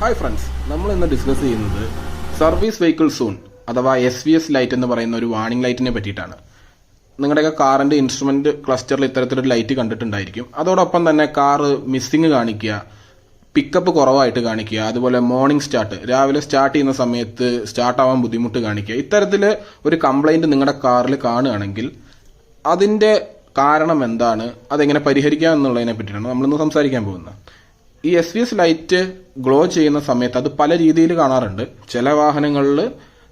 Hi friends, നമ്മൾ ഇന്ന് discuss ചെയ്യുന്നത് സർവീസ് വെഹിക്കിൾ സൂൺ അഥവാ SVS ലൈറ്റ് എന്ന് പറയുന്ന ഒരു വാർണിംഗ് ലൈറ്റിനെ പറ്റിയിട്ടാണ്. നിങ്ങളുടെയൊക്കെ കാറിന്റെ ഇൻസ്ട്രുമെന്റ് ക്ലസ്റ്ററിൽ ഇത്തരത്തിലൊരു ലൈറ്റ് കണ്ടിട്ടുണ്ടായിരിക്കും. അതോടൊപ്പം തന്നെ കാറ് മിസ്സിങ് കാണിക്കുക, പിക്കപ്പ് കുറവായിട്ട് കാണിക്കുക, അതുപോലെ മോർണിംഗ് സ്റ്റാർട്ട്, രാവിലെ സ്റ്റാർട്ട് ചെയ്യുന്ന സമയത്ത് സ്റ്റാർട്ടാവാൻ ബുദ്ധിമുട്ട് കാണിക്കുക. ഇത്തരത്തിൽ ഒരു കംപ്ലൈന്റ് നിങ്ങളുടെ കാറിൽ കാണുകയാണെങ്കിൽ അതിന്റെ കാരണം എന്താണ്, അതെങ്ങനെ പരിഹരിക്കാം എന്നുള്ളതിനെ പറ്റിയിട്ടാണ് നമ്മളിന്ന് സംസാരിക്കാൻ പോകുന്നത്. ഈ SVS ലൈറ്റ് ഗ്ലോ ചെയ്യുന്ന സമയത്ത് അത് പല രീതിയിൽ കാണാറുണ്ട്. ചില വാഹനങ്ങളിൽ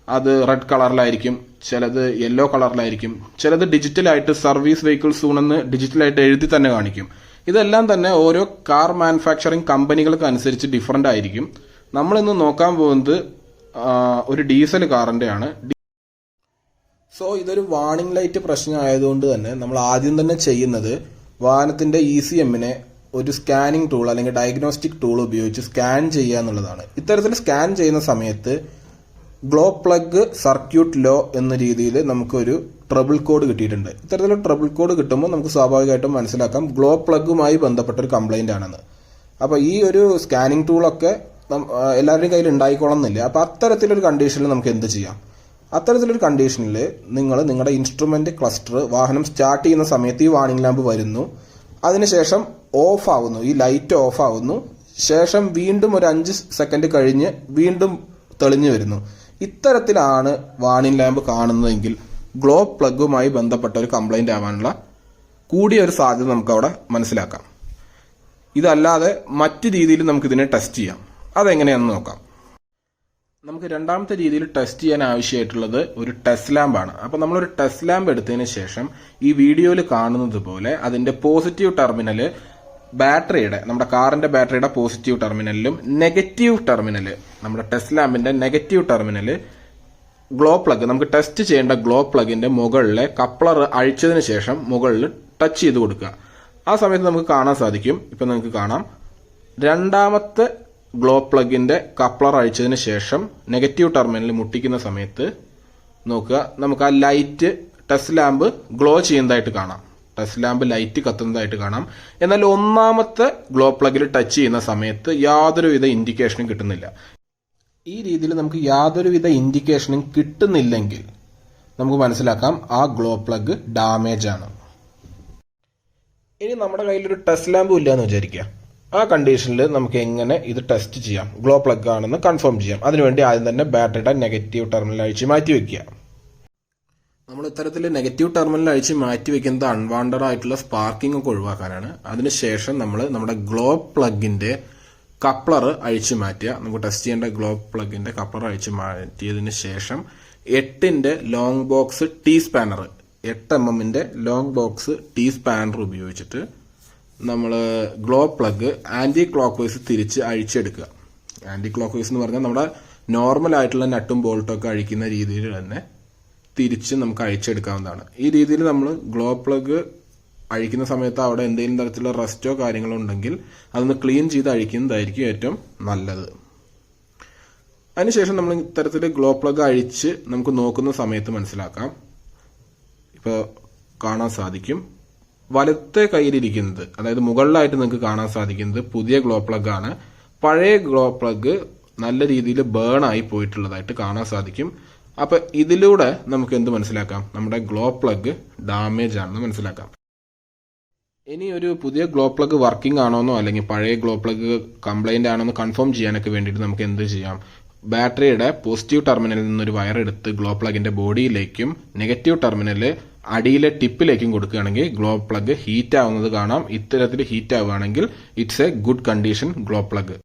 അത് റെഡ് കളറിലായിരിക്കും, ചിലത് യെല്ലോ കളറിലായിരിക്കും, ചിലത് ഡിജിറ്റലായിട്ട് സർവീസ് വെഹിക്കിൾ സൂൺ എന്ന് ഡിജിറ്റലായിട്ട് എഴുതി തന്നെ കാണിക്കും. ഇതെല്ലാം തന്നെ ഓരോ കാർ മാനുഫാക്ചറിങ് കമ്പനികൾക്ക് അനുസരിച്ച് ഡിഫറൻ്റ് ആയിരിക്കും. നമ്മളിന്ന് നോക്കാൻ പോകുന്നത് ഒരു ഡീസൽ കാറിന്റെ ആണ്. സോ ഇതൊരു വാർണിംഗ് ലൈറ്റ് പ്രശ്നം ആയതുകൊണ്ട് തന്നെ നമ്മൾ ആദ്യം തന്നെ ചെയ്യുന്നത് വാഹനത്തിന്റെ ECMനെ ഒരു സ്കാനിങ് ടൂൾ അല്ലെങ്കിൽ ഡയഗ്നോസ്റ്റിക് ടൂൾ ഉപയോഗിച്ച് സ്കാൻ ചെയ്യുക എന്നുള്ളതാണ്. ഇത്തരത്തിൽ സ്കാൻ ചെയ്യുന്ന സമയത്ത് ഗ്ലോ പ്ലഗ് സർക്യൂട്ട് ലോ എന്ന രീതിയിൽ നമുക്കൊരു ട്രബിൾ കോഡ് കിട്ടിയിട്ടുണ്ട്. ഇത്തരത്തിലുള്ള ട്രബിൾ കോഡ് കിട്ടുമ്പോൾ നമുക്ക് സ്വാഭാവികമായിട്ടും മനസ്സിലാക്കാം ഗ്ലോ പ്ലഗുമായി ബന്ധപ്പെട്ട ഒരു കംപ്ലൈന്റ് ആണെന്ന്. അപ്പോൾ ഈ ഒരു സ്കാനിങ് ടൂളൊക്കെ എല്ലാവരുടെയും കയ്യിൽ ഉണ്ടായിക്കോളന്നില്ല. അപ്പോൾ അത്തരത്തിലൊരു കണ്ടീഷനിൽ നമുക്ക് എന്ത് ചെയ്യാം? അത്തരത്തിലൊരു കണ്ടീഷനിൽ നിങ്ങൾ നിങ്ങളുടെ ഇൻസ്ട്രുമെന്റ് ക്ലസ്റ്റർ വാഹനം സ്റ്റാർട്ട് ചെയ്യുന്ന സമയത്ത് ഈ വാർണിംഗ് ലാമ്പ് വരുന്നു, അതിനുശേഷം ഓഫ് ആവുന്നു, ഈ ലൈറ്റ് ഓഫ് ആവുന്നു, ശേഷം വീണ്ടും ഒരു 5 സെക്കൻഡ് കഴിഞ്ഞ് വീണ്ടും തെളിഞ്ഞു വരുന്നു. ഇത്തരത്തിലാണ് വാർണിംഗ് ലാമ്പ് കാണുന്നതെങ്കിൽ ഗ്ലോ പ്ലഗുമായി ബന്ധപ്പെട്ട ഒരു കംപ്ലൈന്റ് ആവാനുള്ള കൂടിയ ഒരു സാധ്യത നമുക്ക് അവിടെ മനസ്സിലാക്കാം. ഇതല്ലാതെ മറ്റു രീതിയിൽ നമുക്കിതിനെ ടെസ്റ്റ് ചെയ്യാം. അതെങ്ങനെയാണെന്ന് നോക്കാം. നമുക്ക് രണ്ടാമത്തെ രീതിയിൽ ടെസ്റ്റ് ചെയ്യാൻ ആവശ്യമായിട്ടുള്ളത് ഒരു ടെസ്റ്റ് ലാമ്പ് ആണ്. അപ്പോൾ നമ്മളൊരു ടെസ്റ്റ് ലാമ്പ് എടുത്തതിന് ശേഷം ഈ വീഡിയോയിൽ കാണുന്നത് പോലെ അതിന്റെ പോസിറ്റീവ് ടെർമിനല് നമ്മുടെ കാറിന്റെ ബാറ്ററിയുടെ പോസിറ്റീവ് ടെർമിനലിലും നെഗറ്റീവ് ടെർമിനല് നമ്മുടെ ടെസ്റ്റ് ലാമ്പിന്റെ നെഗറ്റീവ് ടെർമിനല് ഗ്ലോ പ്ലഗ്, നമുക്ക് ടെസ്റ്റ് ചെയ്യേണ്ട ഗ്ലോ പ്ലഗിന്റെ മുകളിലെ കപ്ലർ അഴിച്ചതിന് ശേഷം മുകളിൽ ടച്ച് ചെയ്ത് കൊടുക്കുക. ആ സമയത്ത് നമുക്ക് കാണാൻ സാധിക്കും, ഇപ്പൊ നിങ്ങൾക്ക് കാണാം, രണ്ടാമത്തെ ഗ്ലോ പ്ലഗിന്റെ കപ്ലർ അഴിച്ചതിന് ശേഷം നെഗറ്റീവ് ടെർമിനൽ മുട്ടിക്കുന്ന സമയത്ത് നോക്കുക, നമുക്ക് ആ ലൈറ്റ് ടെസ്റ്റ് ലാമ്പ് ഗ്ലോ ചെയ്യുന്നതായിട്ട് കാണാം, ടെസ്റ്റ് ലാമ്പ് ലൈറ്റ് കത്തുന്നതായിട്ട് കാണാം. എന്നാൽ ഒന്നാമത്തെ ഗ്ലോ പ്ലഗിൽ ടച്ച് ചെയ്യുന്ന സമയത്ത് യാതൊരുവിധ ഇൻഡിക്കേഷനും കിട്ടുന്നില്ല. ഈ രീതിയിൽ നമുക്ക് യാതൊരുവിധ ഇൻഡിക്കേഷനും കിട്ടുന്നില്ലെങ്കിൽ നമുക്ക് മനസ്സിലാക്കാം ആ ഗ്ലോ പ്ലഗ് ഡാമേജ് ആണ്. ഇനി നമ്മുടെ കയ്യിലൊരു ടെസ്റ്റ് ലാമ്പും ഇല്ല എന്ന് വിചാരിക്കുക. ആ കണ്ടീഷനിൽ നമുക്ക് എങ്ങനെ ഇത് ടെസ്റ്റ് ചെയ്യാം, ഗ്ലോ പ്ലഗ് ആണെന്ന് കൺഫേം ചെയ്യാം? അതിനുവേണ്ടി ആദ്യം തന്നെ ബാറ്ററിയുടെ നെഗറ്റീവ് ടെർമിനൽ അഴിച്ച് മാറ്റി വെക്കുക. നമ്മൾ ഇത്തരത്തിൽ നെഗറ്റീവ് ടെർമിനൽ അഴിച്ച് മാറ്റി വെക്കുന്നത് അൺവാണ്ടഡ് ആയിട്ടുള്ള സ്പാർക്കിംഗ് ഒക്കെ ഒഴിവാക്കാനാണ്. അതിനുശേഷം നമ്മൾ നമ്മുടെ ഗ്ലോ പ്ലഗിന്റെ കപ്ലർ അഴിച്ച് മാറ്റുക. നമുക്ക് ടെസ്റ്റ് ചെയ്യേണ്ട ഗ്ലോ പ്ലഗിന്റെ കപ്ലർ അഴിച്ച് മാറ്റിയതിന് ശേഷം 8 long box T spanner, 8 mm long box T spanner ഉപയോഗിച്ചിട്ട് നമ്മൾ glow plug anticlockwise തിരിച്ച് അഴിച്ചെടുക്കുക. ആന്റി ക്ലോക്ക് വൈസ് എന്ന് പറഞ്ഞാൽ നമ്മുടെ നോർമൽ ആയിട്ടുള്ള നട്ടും ബോൾട്ടും ഒക്കെ അഴിക്കുന്ന രീതിയിൽ തന്നെ തിരിച്ച് നമുക്ക് അഴിച്ചെടുക്കാവുന്നതാണ്. ഈ രീതിയിൽ നമ്മൾ ഗ്ലോ പ്ലഗ് അഴിക്കുന്ന സമയത്ത് അവിടെ എന്തെങ്കിലും തരത്തിലുള്ള റസ്റ്റോ കാര്യങ്ങളോ ഉണ്ടെങ്കിൽ അതൊന്ന് ക്ലീൻ ചെയ്ത് അഴിക്കുന്നതായിരിക്കും ഏറ്റവും നല്ലത്. അതിനുശേഷം നമ്മൾ ഇത്തരത്തിൽ ഗ്ലോ പ്ലഗ് അഴിച്ച് നമുക്ക് നോക്കുന്ന സമയത്ത് മനസ്സിലാക്കാം, ഇപ്പോൾ കാണാൻ സാധിക്കും, വലത്തെ കയ്യിലിരിക്കുന്നത്, അതായത് മുകളിലായിട്ട് നിങ്ങൾക്ക് കാണാൻ സാധിക്കുന്നത് പുതിയ ഗ്ലോ പ്ലഗ് ആണ്. പഴയ ഗ്ലോ പ്ലഗ് നല്ല രീതിയിൽ ബേൺ ആയി പോയിട്ടുള്ളതായിട്ട് കാണാൻ സാധിക്കും. അപ്പൊ ഇതിലൂടെ നമുക്ക് എന്ത് മനസ്സിലാക്കാം? നമ്മുടെ ഗ്ലോ പ്ലഗ് ഡാമേജ് ആണെന്ന് മനസ്സിലാക്കാം. ഇനി ഒരു പുതിയ ഗ്ലോ പ്ലഗ് വർക്കിംഗ് ആണോന്നോ അല്ലെങ്കിൽ പഴയ ഗ്ലോ പ്ലഗ് കംപ്ലൈന്റ് ആണോന്ന് കൺഫേം ചെയ്യാനൊക്കെ വേണ്ടിയിട്ട് നമുക്ക് എന്ത് ചെയ്യാം? ബാറ്ററിയുടെ പോസിറ്റീവ് ടെർമിനലിൽ നിന്നൊരു വയർ എടുത്ത് ഗ്ലോ പ്ലഗിന്റെ ബോഡിയിലേക്കും നെഗറ്റീവ് ടെർമിനല് അടിയിലെ ടിപ്പിലേക്കും കൊടുക്കുകയാണെങ്കിൽ ഗ്ലോ പ്ലഗ് ഹീറ്റ് ആവുന്നത് കാണാം. ഇത്തരത്തിൽ ഹീറ്റ് ആവുകയാണെങ്കിൽ it's A good condition glow plug.